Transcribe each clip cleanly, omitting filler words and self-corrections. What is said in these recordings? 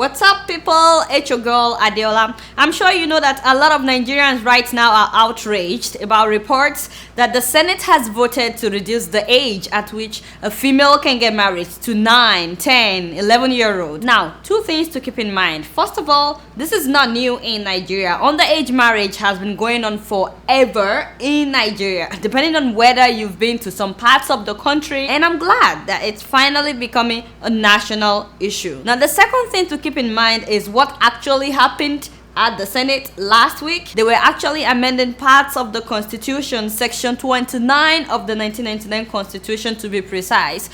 What's up, people? It's your girl Adeola. I'm sure you know that a lot of Nigerians right now are outraged about reports that the Senate has voted to reduce the age at which a female can get married to 9, 10, 11-year-old. Now, two things to keep in mind. First of all, this is not new in Nigeria. Underage marriage has been going on forever in Nigeria, depending on whether you've been to some parts of the country, and I'm glad that it's finally becoming a national issue. Now, the second thing to keep in mind is what actually happened at the Senate last week. They were actually amending parts of the Constitution, Section 29 of the 1999 Constitution to be precise,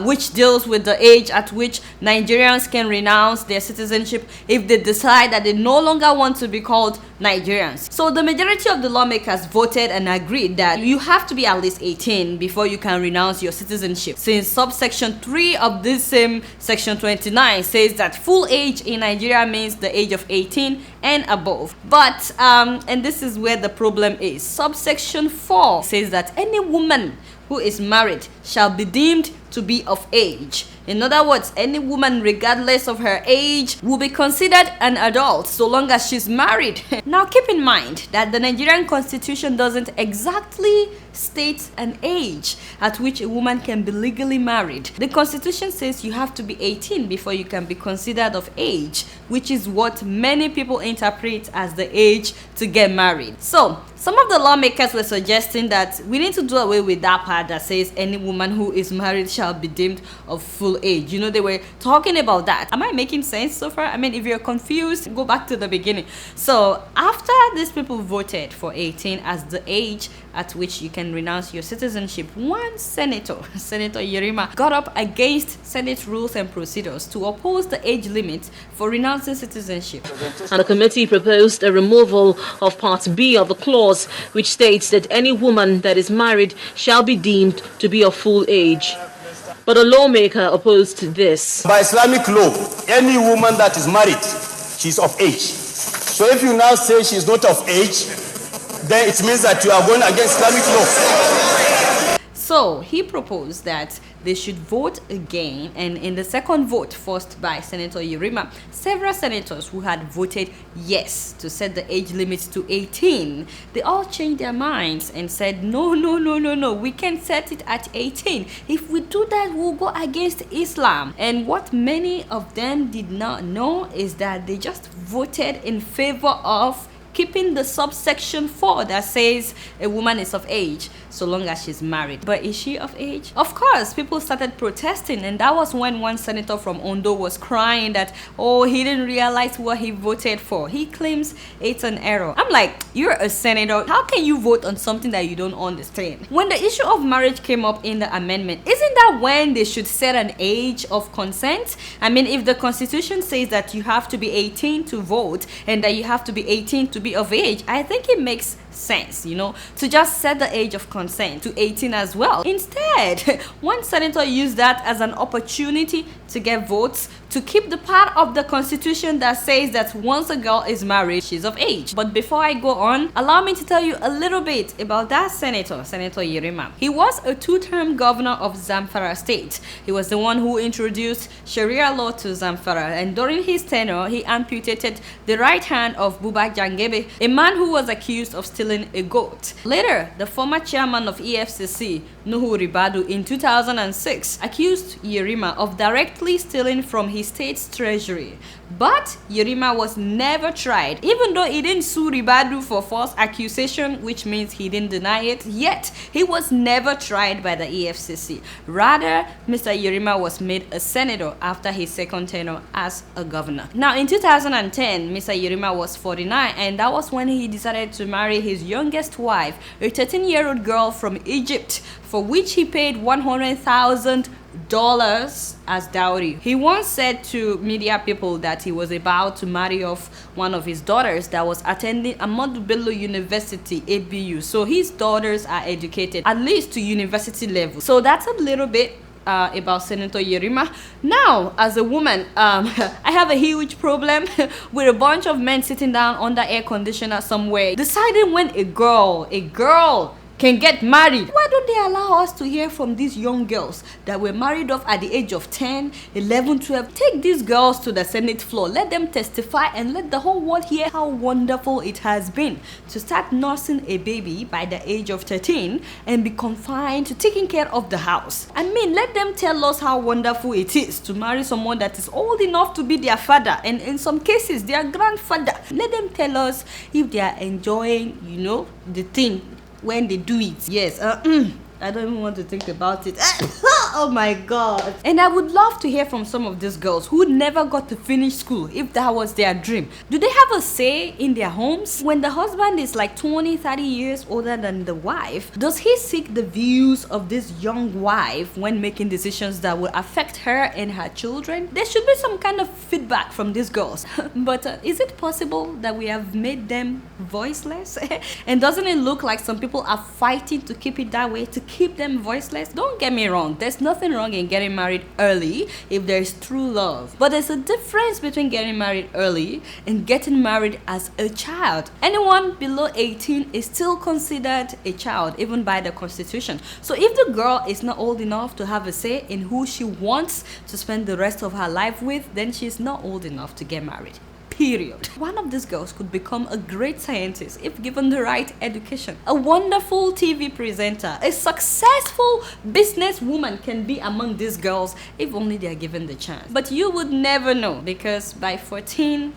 which deals with the age at which Nigerians can renounce their citizenship if they decide that they no longer want to be called Nigerians. So the majority of the lawmakers voted and agreed that you have to be at least 18 before you can renounce your citizenship, since subsection 3 of this same Section 29 says that full age in Nigeria means the age of 18 and above. But and this is where the problem is. Subsection 4 says that any woman who is married shall be deemed to be of age. In other words, any woman, regardless of her age, will be considered an adult so long as she's married. Now, keep in mind that the Nigerian Constitution doesn't exactly state an age at which a woman can be legally married. The Constitution says you have to be 18 before you can be considered of age, which is what many people interpret as the age to get married. So, some of the lawmakers were suggesting that we need to do away with that part that says any woman who is married shall be deemed of full age. You know, they were talking about that. Am I making sense so far? I mean, if you're confused, go back to the beginning. So, after these people voted for 18 as the age at which you can renounce your citizenship, one senator, Senator Yerima, got up against Senate rules and procedures to oppose the age limit for renouncing citizenship. And the committee proposed a removal of Part B of the clause, which states that any woman that is married shall be deemed to be of full age. But a lawmaker opposed this. By Islamic law, any woman that is married, she's of age. So if you now say she's not of age, then it means that you are going against Islamic law. So he proposed that they should vote again, and in the second vote, forced by Senator Yerima, several senators who had voted yes to set the age limit to 18, they all changed their minds and said, no, we can't set it at 18. If we do that, we'll go against Islam. And what many of them did not know is that they just voted in favor of keeping the subsection 4 that says a woman is of age so long as she's married. But is she of age? Of course, people started protesting, and that was when one senator from Ondo was crying that, oh, he didn't realize what he voted for. He claims it's an error. I'm like, you're a senator. How can you vote on something that you don't understand? When the issue of marriage came up in the amendment, isn't that when they should set an age of consent? I mean, if the Constitution says that you have to be 18 to vote and that you have to be 18 to be of age, I think it makes sense, you know, to just set the age of consent to 18 as well. Instead, one senator used that as an opportunity to get votes to keep the part of the Constitution that says that once a girl is married, she's of age. But before I go on, allow me to tell you a little bit about that senator, Senator Yerima. He was a two-term governor of Zamfara state. He was the one who introduced Sharia law to Zamfara, and during his tenure, he amputated the right hand of Buba Jangebe, a man who was accused of stealing a goat. Later, the former chairman of EFCC, Nuhu Ribadu, in 2006, accused Yerima of directly stealing from his state's treasury. But Yerima was never tried, even though he didn't sue Ribadu for false accusation, which means he didn't deny it, yet he was never tried by the EFCC. Rather, Mr. Yerima was made a senator after his second tenure as a governor. Now, in 2010, Mr. Yerima was 49, and that was when he decided to marry his youngest wife, a 13-year-old girl from Egypt, for which he paid $100,000 as dowry. He once said to media people that he was about to marry off one of his daughters that was attending Ahmadu Bello University, ABU. So his daughters are educated at least to university level. So that's a little bit about Senator Yerima. Now, as a woman, I have a huge problem with a bunch of men sitting down under air conditioner somewhere, deciding when a girl can get married. Why don't they allow us to hear from these young girls that were married off at the age of 10, 11, 12? Take these girls to the Senate floor, let them testify and let the whole world hear how wonderful it has been to start nursing a baby by the age of 13 and be confined to taking care of the house. I mean, let them tell us how wonderful it is to marry someone that is old enough to be their father and in some cases their grandfather. Let them tell us if they are enjoying, the thing when they do it. Yes, I don't even want to think about it. Oh my god. And I would love to hear from some of these girls who never got to finish school if that was their dream. Do they have a say in their homes? When the husband is like 20, 30 years older than the wife, does he seek the views of this young wife when making decisions that will affect her and her children? There should be some kind of feedback from these girls. But is it possible that we have made them voiceless? And doesn't it look like some people are fighting to keep it that way, to keep them voiceless? Don't get me wrong, there's nothing wrong in getting married early if there's true love, but there's a difference between getting married early and getting married as a child. Anyone below 18 is still considered a child, even by the constitution. So if the girl is not old enough to have a say in who she wants to spend the rest of her life with, then she's not old enough to get married. Period. One of these girls could become a great scientist if given the right education. A wonderful TV presenter, a successful businesswoman can be among these girls if only they are given the chance. But you would never know, because by 14,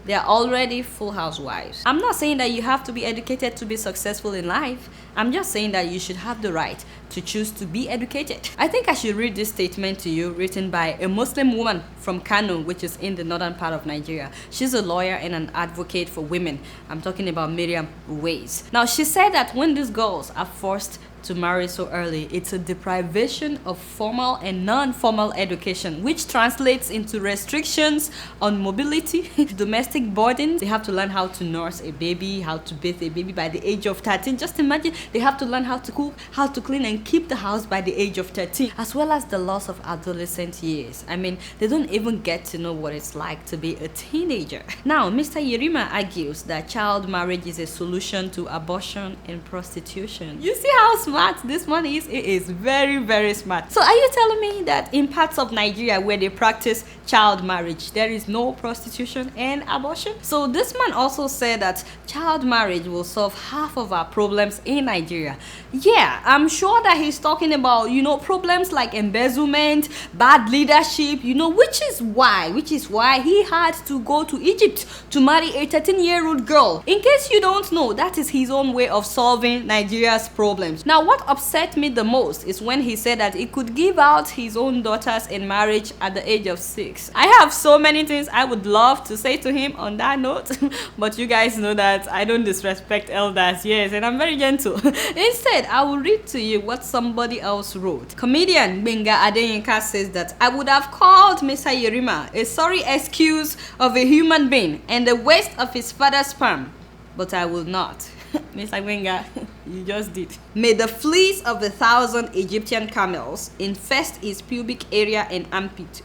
they are already full housewives. I'm not saying that you have to be educated to be successful in life. I'm just saying that you should have the right to choose to be educated. I think I should read this statement to you, written by a Muslim woman from Kano, which is in the northern part of Nigeria. She's a lawyer and an advocate for women. I'm talking about Miriam Ways. Now, she said that when these girls are forced to marry so early, it's a deprivation of formal and non-formal education, which translates into restrictions on mobility, domestic burdens. They have to learn how to nurse a baby, how to bathe a baby by the age of 13. Just imagine, they have to learn how to cook, how to clean and keep the house by the age of 13, as well as the loss of adolescent years. I mean, they don't even get to know what it's like to be a teenager. Now, Mr. Yerima argues that child marriage is a solution to abortion and prostitution. You see how smart this one is? It is very, very smart. So are you telling me that in parts of Nigeria where they practice child marriage, there is no prostitution and abortion? So this man also said that child marriage will solve half of our problems in Nigeria. Yeah, I'm sure that he's talking about, problems like embezzlement, bad leadership, which is why he had to go to Egypt to marry a 13-year-old girl. In case you don't know, that is his own way of solving Nigeria's problems. Now, what upset me the most is when he said that he could give out his own daughters in marriage at the age of 6. I have so many things I would love to say to him on that note, but you guys know that I don't disrespect elders, yes, and I'm very gentle. Instead, I will read to you what somebody else wrote. Comedian Benga Adeyinka says that I would have called Mr. Yerima a sorry excuse of a human being and the waste of his father's sperm, but I will not. Mr. Benga, you just did. May the fleas of 1,000 Egyptian camels infest his pubic area and armpit.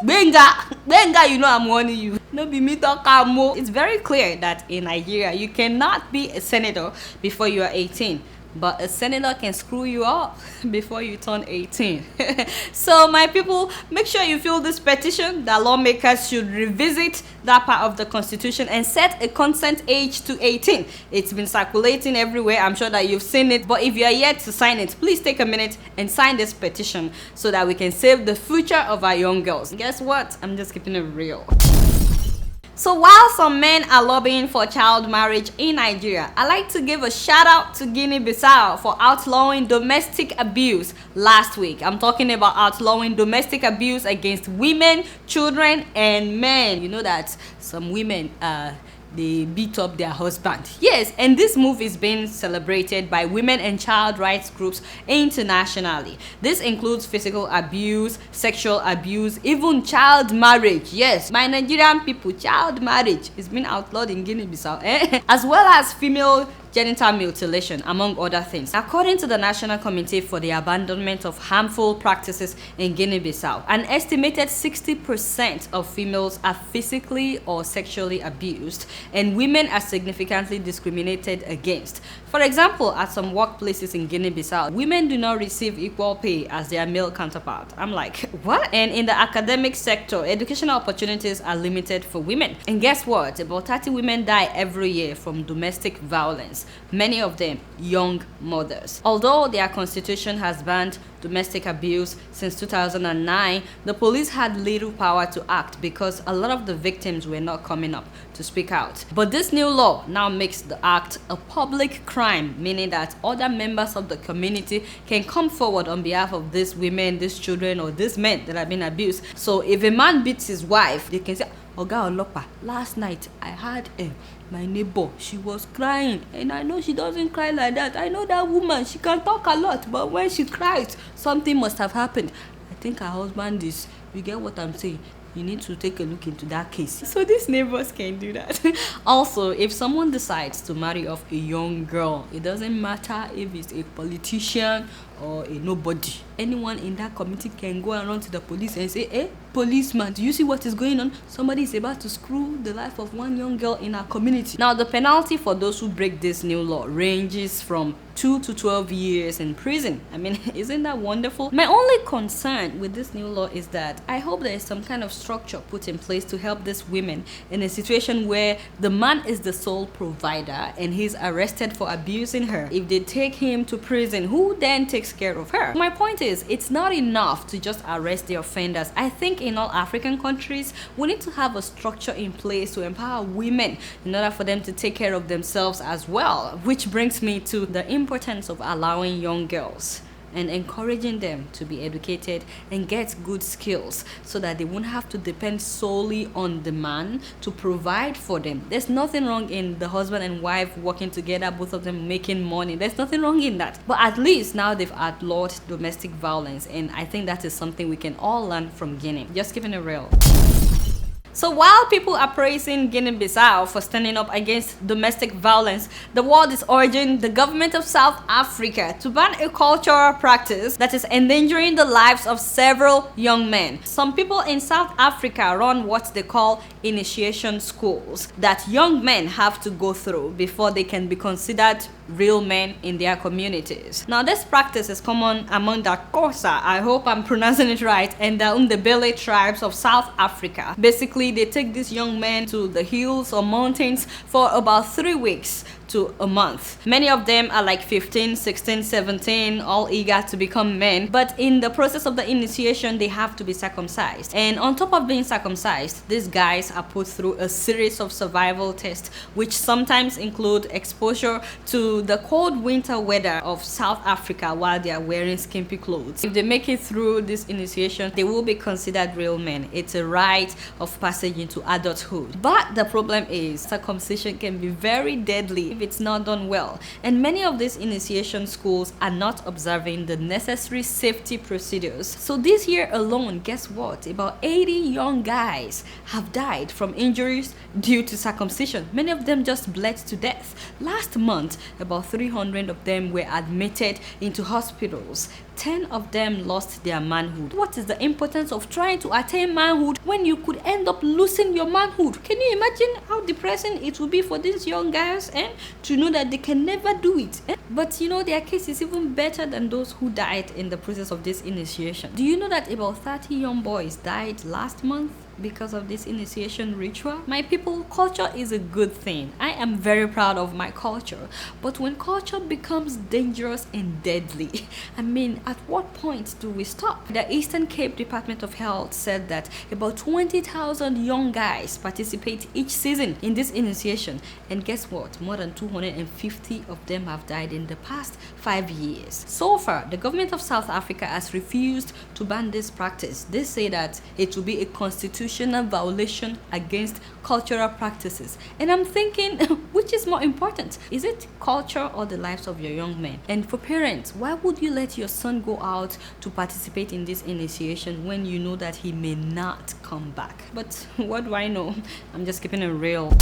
Benga, I'm warning you. No be me talk more. It's very clear that in Nigeria, you cannot be a senator before you are 18. But a senator can screw you up before you turn 18. So my people, make sure you fill this petition that lawmakers should revisit that part of the constitution and set a consent age to 18. It's been circulating everywhere. I'm sure that you've seen it. But if you are yet to sign it, please take a minute and sign this petition so that we can save the future of our young girls. Guess what? I'm just keeping it real. So while some men are lobbying for child marriage in Nigeria, I like to give a shout out to Guinea-Bissau for outlawing domestic abuse last week. I'm talking about outlawing domestic abuse against women, children, and men. You know that some women they beat up their husband. Yes, and this move is being celebrated by women and child rights groups internationally. This includes physical abuse, sexual abuse, even child marriage. Yes, by Nigerian people, child marriage is being outlawed in Guinea-Bissau, as well as female genital mutilation, among other things. According to the National Committee for the Abandonment of Harmful Practices in Guinea-Bissau, an estimated 60% of females are physically or sexually abused, and women are significantly discriminated against. For example, at some workplaces in Guinea-Bissau, women do not receive equal pay as their male counterpart. I'm like, what? And in the academic sector, educational opportunities are limited for women. And guess what? About 30 women die every year from domestic violence, many of them young mothers. Although their constitution has banned domestic abuse since 2009, the police had little power to act because a lot of the victims were not coming up to speak out. But this new law now makes the act a public crime, meaning that other members of the community can come forward on behalf of these women, these children, or these men that have been abused. So if a man beats his wife, they can say, Oga Olopa, last night I had my neighbor, she was crying, and I know she doesn't cry like that. I know that woman, she can talk a lot, but when she cries, something must have happened. I think her husband is, you get what I'm saying? You need to take a look into that case. So these neighbors can do that. Also, if someone decides to marry off a young girl, it doesn't matter if it's a politician or a nobody. Anyone in that community can go around to the police and say, hey, policeman, do you see what is going on? Somebody is about to screw the life of one young girl in our community. Now, the penalty for those who break this new law ranges from 2 to 12 years in prison. I mean, isn't that wonderful? My only concern with this new law is that I hope there is some kind of structure put in place to help these women in a situation where the man is the sole provider and he's arrested for abusing her. If they take him to prison, who then takes care of her? My point is, it's not enough to just arrest the offenders. I think in all African countries, we need to have a structure in place to empower women in order for them to take care of themselves as well, which brings me to the importance of allowing young girls and encouraging them to be educated and get good skills so that they won't have to depend solely on the man to provide for them. There's nothing wrong in the husband and wife working together, both of them making money. There's nothing wrong in that. But at least now they've outlawed domestic violence, and I think that is something we can all learn from Guinea. Just keeping it real. So while people are praising Guinea-Bissau for standing up against domestic violence, the world is urging the government of South Africa to ban a cultural practice that is endangering the lives of several young men. Some people in South Africa run what they call initiation schools that young men have to go through before they can be considered real men in their communities. Now, this practice is common among the Xhosa, I hope I'm pronouncing it right, and the Ndebele tribes of South Africa. Basically, they take these young men to the hills or mountains for about 3 weeks to a month. Many of them are like 15, 16, 17, all eager to become men. But in the process of the initiation, they have to be circumcised. And on top of being circumcised, these guys are put through a series of survival tests, which sometimes include exposure to the cold winter weather of South Africa while they are wearing skimpy clothes. If they make it through this initiation, they will be considered real men. It's a rite of passage into adulthood. But the problem is, circumcision can be very deadly if it's not done well, and many of these initiation schools are not observing the necessary safety procedures. So this year alone, guess what? About 80 young guys have died from injuries due to circumcision. Many of them just bled to death. Last month, about 300 of them were admitted into hospitals. 10 of them lost their manhood. What is the importance of trying to attain manhood when you could end up losing your manhood? Can you imagine how depressing it would be for these young guys to know that they can never do it? But you know, their case is even better than those who died in the process of this initiation. Do you know that about 30 young boys died last month because of this initiation ritual? My people, culture is a good thing. I am very proud of my culture. But when culture becomes dangerous and deadly, I mean, at what point do we stop? The Eastern Cape Department of Health said that about 20,000 young guys participate each season in this initiation. And guess what? More than 250 of them have died in the past 5 years. So far, the government of South Africa has refused to ban this practice. They say that it will be a constitutional violation against cultural practices. And I'm thinking, which is more important? Is it culture or the lives of your young men? And for parents, why would you let your son go out to participate in this initiation when you know that he may not come back? But what do I know? I'm just keeping it real.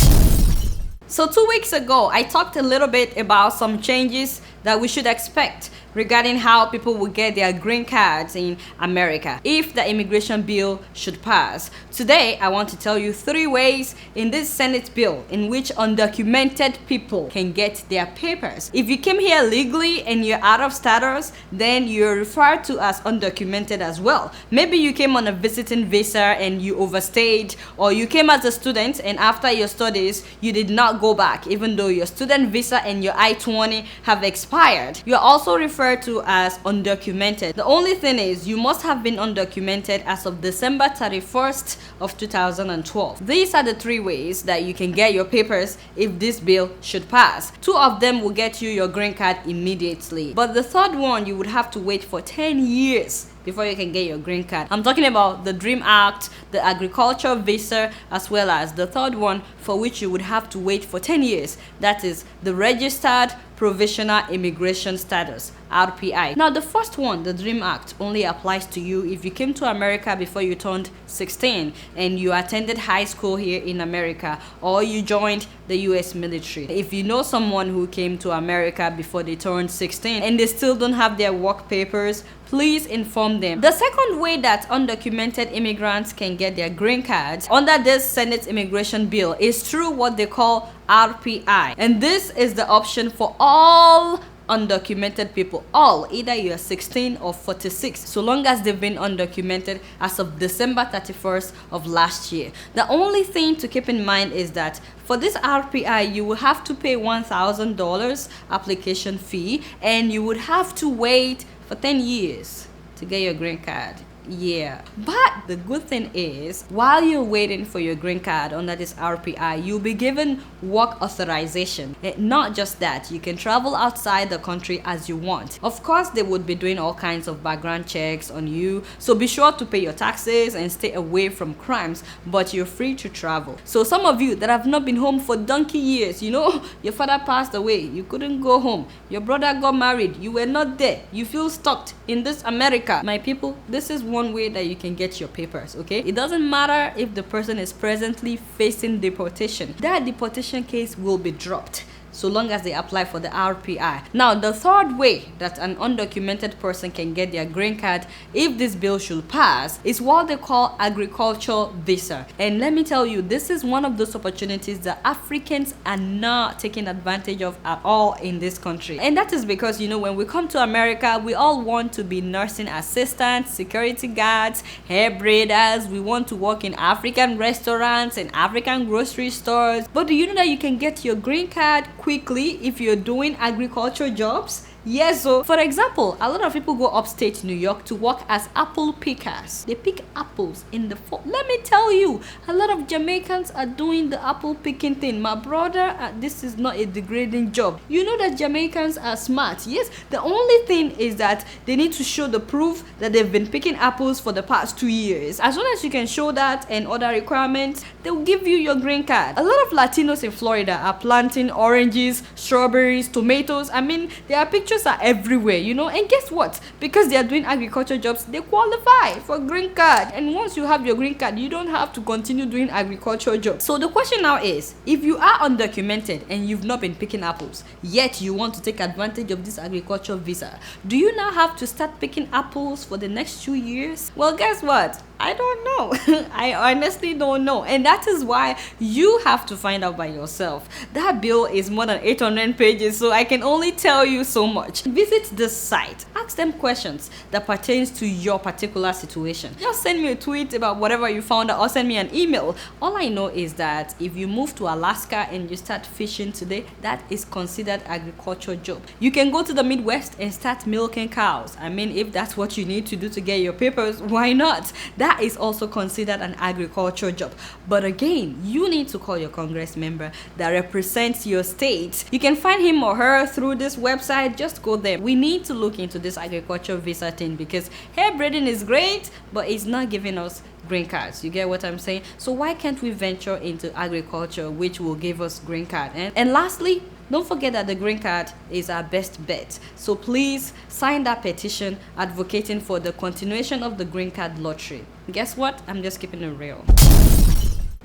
So 2 weeks ago, I talked a little bit about some changes that we should expect regarding how people will get their green cards in America if the immigration bill should pass. Today, I want to tell you 3 ways in this Senate bill in which undocumented people can get their papers. If you came here legally and you're out of status, then you're referred to as undocumented as well. Maybe you came on a visiting visa and you overstayed, or you came as a student and after your studies, you did not go back even though your student visa and your I-20 have expired. You're also referred to as undocumented. The only thing is you must have been undocumented as of December 31st of 2012. These are the 3 ways that you can get your papers if this bill should pass. 2 of them will get you your green card immediately, but the 3rd one you would have to wait for 10 years before you can get your green card. I'm talking about the Dream Act, the agriculture visa, as well as the 3rd one for which you would have to wait for 10 years. That is the Registered Provisional Immigration Status, RPI. Now the first one, the Dream Act, only applies to you if you came to America before you turned 16 and you attended high school here in America, or you joined the US military. If you know someone who came to America before they turned 16 and they still don't have their work papers, please inform them. The second way that undocumented immigrants can get their green cards under this Senate immigration bill is through what they call RPI. And this is the option for all undocumented people, all, either you are 16 or 46, so long as they've been undocumented as of December 31st of last year. The only thing to keep in mind is that for this RPI, you will have to pay $1,000 application fee and you would have to wait for 10 years to get your green card. Yeah, but the good thing is while you're waiting for your green card under this RPI, you'll be given work authorization. And not just that, you can travel outside the country as you want. Of course, they would be doing all kinds of background checks on you, so be sure to pay your taxes and stay away from crimes, but you're free to travel. So some of you that have not been home for donkey years, you know, your father passed away, you couldn't go home, your brother got married, you were not there, you feel stuck in this America. My people, this is one way that you can get your papers, okay? It doesn't matter if the person is presently facing deportation. That deportation case will be dropped so long as they apply for the RPI. Now, the 3rd way that an undocumented person can get their green card if this bill should pass is what they call agriculture visa. And let me tell you, this is one of those opportunities that Africans are not taking advantage of at all in this country. And that is because, you know, when we come to America, we all want to be nursing assistants, security guards, hair braiders. We want to work in African restaurants and African grocery stores. But do you know that you can get your green card quickly if you're doing agriculture jobs? Yes, so for example, a lot of people go upstate New York to work as apple pickers. They pick apples in the fall. Let me tell you, a lot of Jamaicans are doing the apple picking thing. My brother, this is not a degrading job. You know that Jamaicans are smart. Yes, the only thing is that they need to show the proof that they've been picking apples for the past 2 years. As long as you can show that and other requirements, they'll give you your green card. A lot of Latinos in Florida are planting oranges, strawberries, tomatoes. I mean, there are pictures are everywhere, you know, and guess what? Because they are doing agriculture jobs, they qualify for green card. And once you have your green card, you don't have to continue doing agriculture jobs. So the question now is, if you are undocumented and you've not been picking apples, yet you want to take advantage of this agriculture visa, do you now have to start picking apples for the next 2 years? Well, guess what? I don't know. I honestly don't know. And that is why you have to find out by yourself. That bill is more than 800 pages, so I can only tell you so much. Visit this site. Ask them questions that pertains to your particular situation. Just send me a tweet about whatever you found out or send me an email. All I know is that if you move to Alaska and you start fishing today, that is considered agriculture job. You can go to the Midwest and start milking cows. I mean, if that's what you need to do to get your papers, why not? That is also considered an agriculture job. But again, you need to call your Congress member that represents your state. You can find him or her through this website. Just go there. We need to look into this agriculture visa thing because hair braiding is great, but it's not giving us green cards. You get what I'm saying? So why can't we venture into agriculture, which will give us green card? And lastly, don't forget that the green card is our best bet. So please sign that petition advocating for the continuation of the green card lottery. Guess what? I'm just keeping it real.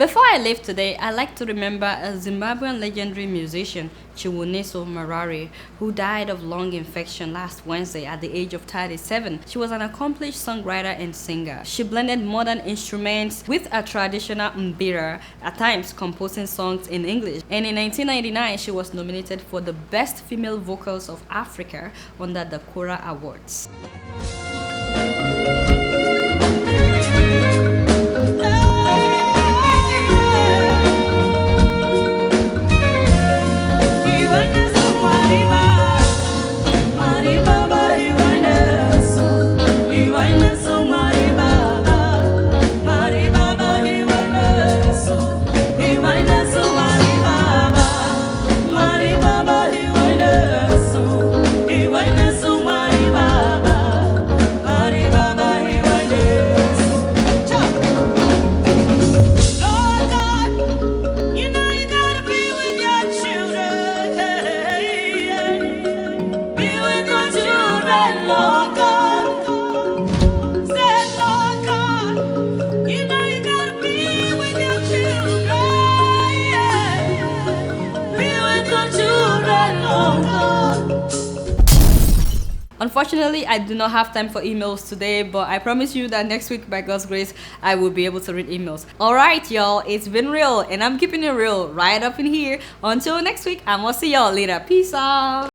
Before I leave today, I like to remember a Zimbabwean legendary musician, Chiwoniso Maraire, who died of lung infection last Wednesday at the age of 37. She was an accomplished songwriter and singer. She blended modern instruments with a traditional mbira, at times composing songs in English. And in 1999, she was nominated for the Best Female Vocals of Africa under the Kora Awards. Unfortunately, I do not have time for emails today, but I promise you that next week, by God's grace, I will be able to read emails. Alright, y'all, it's been real, and I'm keeping it real right up in here. Until next week, I'm gonna see y'all later. Peace out.